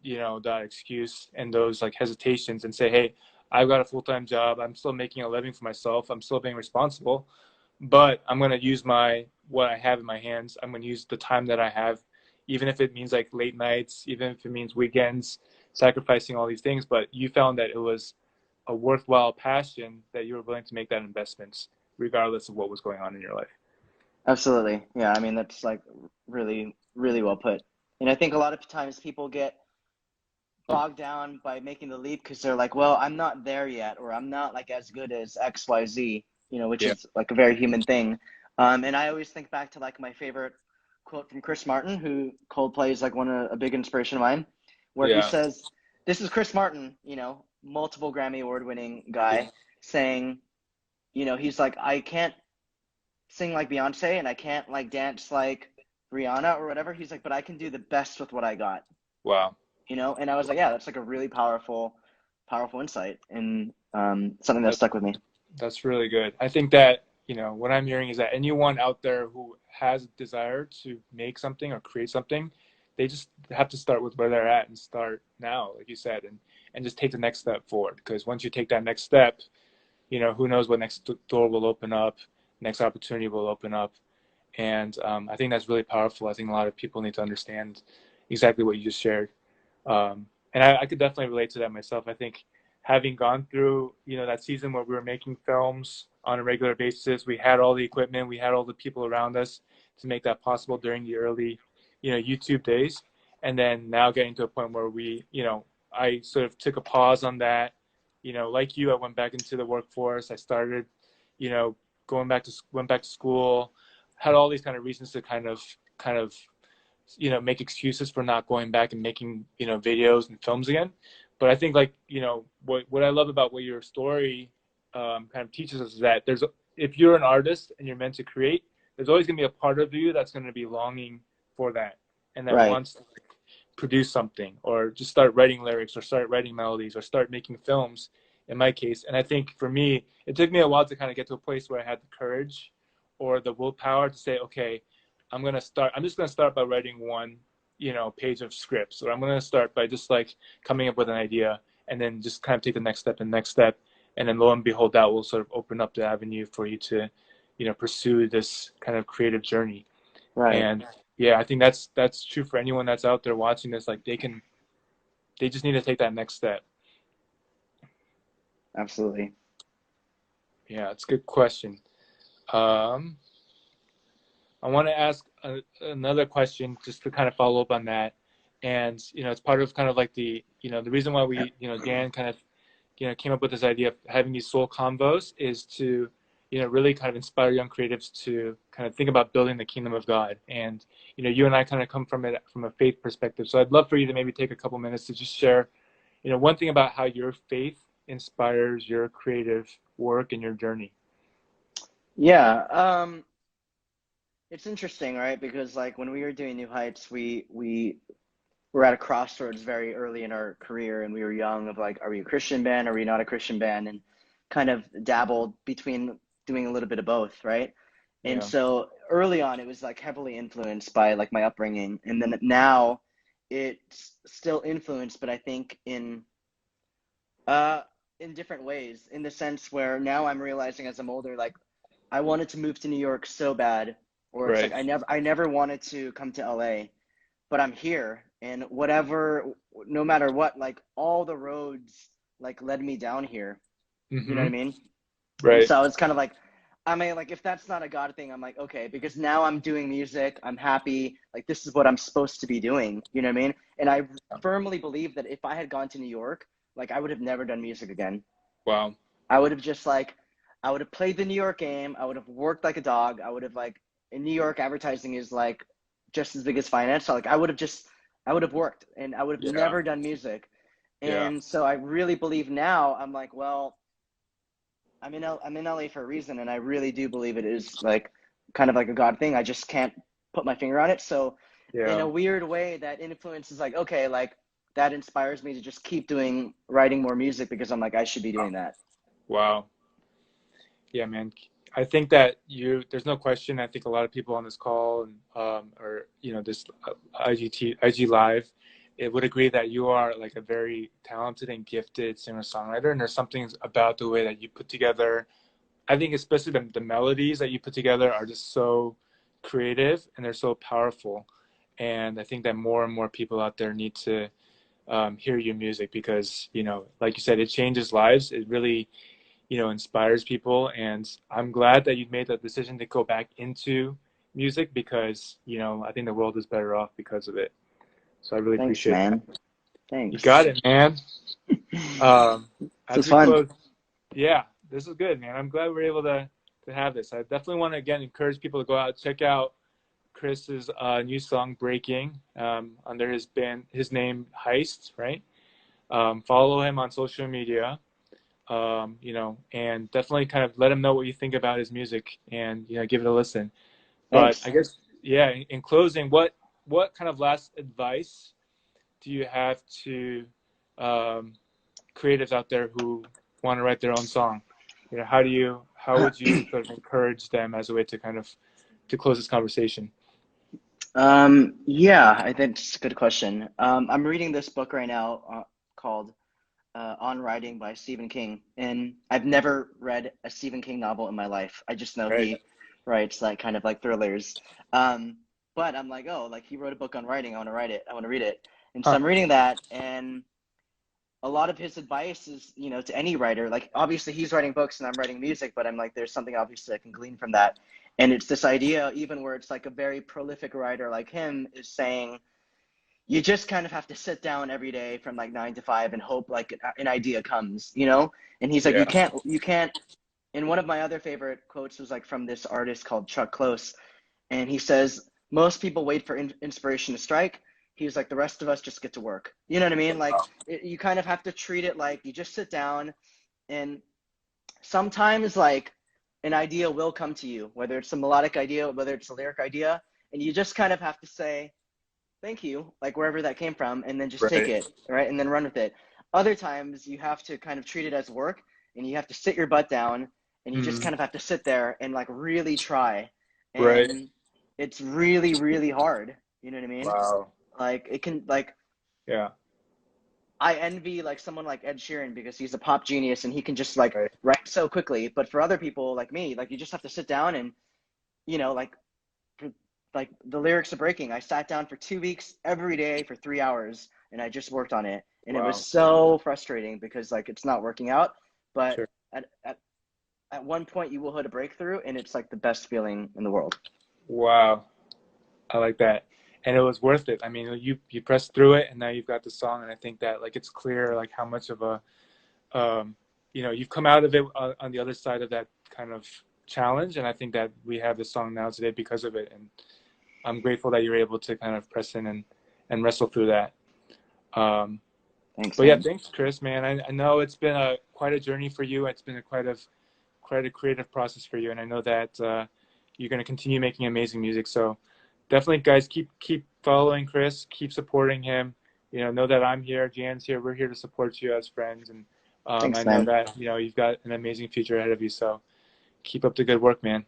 that excuse and those like hesitations and say, hey, I've got a full-time job. I'm still making a living for myself. I'm still being responsible, but I'm going to use what I have in my hands. I'm going to use the time that I have, even if it means like late nights, even if it means weekends, sacrificing all these things. But you found that it was a worthwhile passion that you were willing to make that investments regardless of what was going on in your life. Absolutely. Yeah, I mean that's like really, really well put. And I think a lot of times people get bogged down by making the leap because they're like, well, I'm not there yet, or I'm not like as good as XYZ, which Yeah. is like a very human thing. And I always think back to like my favorite quote from Chris Martin, who Coldplay is like a big inspiration of mine, where he Yeah. says, this is Chris Martin, multiple Grammy award winning Yeah. guy saying, he's like, I can't sing like Beyonce and I can't like dance like Rihanna or whatever. He's like, but I can do the best with what I got, Wow. And I was like, yeah, that's like a really powerful insight and something that stuck with me. That's really good. I think that, what I'm hearing is that anyone out there who has a desire to make something or create something, they just have to start with where they're at and start now, like you said, and just take the next step forward. Because once you take that next step, who knows what next door will open up, next opportunity will open up. And I think that's really powerful. I think a lot of people need to understand exactly what you just shared. And I could definitely relate to that myself. I think having gone through, that season where we were making films on a regular basis, we had all the equipment, we had all the people around us to make that possible during the early, YouTube days. And then now getting to a point where I sort of took a pause on that. Like you, I went back into the workforce. I started, you know, went back to school, had all these kind of reasons to kind of make excuses for not going back and making videos and films again. But I think like what I love about what your story kind of teaches us is that if you're an artist and you're meant to create, there's always going to be a part of you that's going to be longing for that and that Right. wants to produce something, or just start writing lyrics, or start writing melodies, or start making films in my case. And I think for me, it took me a while to kind of get to a place where I had the courage or the willpower to say, okay, I'm just gonna start by writing one, page of scripts, or I'm gonna start by just like coming up with an idea, and then just kind of take the next step and next step. And then lo and behold, that will sort of open up the avenue for you to, pursue this kind of creative journey. Right. And yeah, I think that's true for anyone that's out there watching this. Like they just need to take that next step. Absolutely. Yeah, it's a good question. Um, I want to ask another question just to kind of follow up on that. And, it's part of kind of like the reason why we, Dan kind of, came up with this idea of having these soul convos is to, really kind of inspire young creatives to kind of think about building the kingdom of God. And, you and I kind of come from it from a faith perspective. So I'd love for you to maybe take a couple minutes to just share, one thing about how your faith inspires your creative work and your journey. Yeah. It's interesting, right? Because like when we were doing New Heights, we were at a crossroads very early in our career, and we were young of like, are we a Christian band? Are we not a Christian band? And kind of dabbled between doing a little bit of both, right? And Yeah. so early on, it was like heavily influenced by like my upbringing, and then now it's still influenced, but I think uh in different ways, in the sense where now I'm realizing as I'm older, like I wanted to move to New York so bad, or it's like Right. I never wanted to come to LA, but I'm here, and whatever, no matter what, like all the roads like led me down here. You know what I Mm-hmm. mean? And Right. so it's kind of like, I mean, like if that's not a God thing, I'm like, okay, because now I'm doing music, I'm happy, like this is what I'm supposed to be doing. You know what I mean? And I firmly believe that if I had gone to New York, like I would have never done music again. Wow. I would have just like, I would have played the New York game. I would have worked like a dog. I would have like, in New York, advertising is like just as big as finance. So like, I would have worked, and I would have Yeah. never done music. Yeah. And so I really believe now, I'm like, well, I'm in LA for a reason, and I really do believe it is like kind of like a God thing. I just can't put my finger on it. So in Yeah. a weird way, that influence is like, okay, like that inspires me to just keep doing writing more music, because I'm like, I should be doing that. Wow. Yeah, man. I think that there's no question. I think a lot of people on this call and or this IG Live, it would agree that you are like a very talented and gifted singer-songwriter, and there's something about the way that you put together. I think especially the melodies that you put together are just so creative, and they're so powerful. And I think that more and more people out there need to hear your music, because like you said, it changes lives. It really inspires people. And I'm glad that you made that decision to go back into music, because I think the world is better off because of it. So I really Thanks, appreciate that. man. You Thanks. got it, man. This As was we fun. close, yeah, this is good, man. I'm glad we're able to have this. I definitely want to again encourage people to go out, check out Chris's new song "Breaking" under his name Highst, right? Follow him on social media, and definitely kind of let him know what you think about his music, and give it a listen. But I Thanks. guess, yeah, in closing, what kind of last advice do you have to um, creatives out there who want to write their own song? How would you sort of encourage them as a way to kind of to close this conversation? Yeah, I think it's a good question. I'm reading this book right now called On Writing by Stephen King, and I've never read a Stephen King novel in my life. I just know Right. he writes like kind of like thrillers. Um, but I'm like, oh, like he wrote a book on writing. I want to write it. I want to read it. And so Huh. I'm reading that, and a lot of his advice is, to any writer, like obviously he's writing books and I'm writing music, but I'm like, there's something obviously I can glean from that. And it's this idea, even where it's like a very prolific writer like him is saying, you just kind of have to sit down every day from like 9 to 5 and hope like an idea comes. And he's like, Yeah. you can't. And one of my other favorite quotes was like from this artist called Chuck Close, and he says most people wait for inspiration to strike. He's like, the rest of us just get to work. You know what I mean? Like you kind of have to treat it like you just sit down, and sometimes like an idea will come to you, whether it's a melodic idea, whether it's a lyric idea, and you just kind of have to say, thank you, like wherever that came from, and then just take Right. it, right? And then run with it. Other times you have to kind of treat it as work and you have to sit your butt down and you just Mm, kind of have to sit there and like really try. right. And it's really, really hard. You know what I mean? Wow. Like it can like Yeah. I envy like someone like Ed Sheeran because he's a pop genius and he can just like Right. write so quickly. But for other people like me, like you just have to sit down and you know, like the lyrics are breaking. I sat down for 2 weeks every day for 3 hours and I just worked on it. And it was Wow. so frustrating because like it's not working out. But Sure. at, at, at one point you will hit a breakthrough and it's like the best feeling in the world. Wow. I like that. And it was worth it. I mean, you pressed through it and now you've got the song and I think that like it's clear like how much of a um you've come out of it on the other side of that kind of challenge and I think that we have the song now today because of it and I'm grateful that you're able to kind of press in and wrestle through that. Um Thanks, but yeah, man. thanks Chris, man. I know it's been quite a journey for you. It's been quite a creative process for you and I know that you're going to continue making amazing music. So definitely guys keep following Chris, keep supporting him. Know that I'm here, Jan's here, we're here to support you as friends and I Thanks, know man. that you've got an amazing future ahead of you, so keep up the good work, man.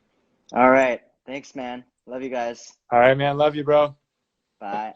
All right. Thanks, man. Love you guys. All right, man, love you, bro. Bye.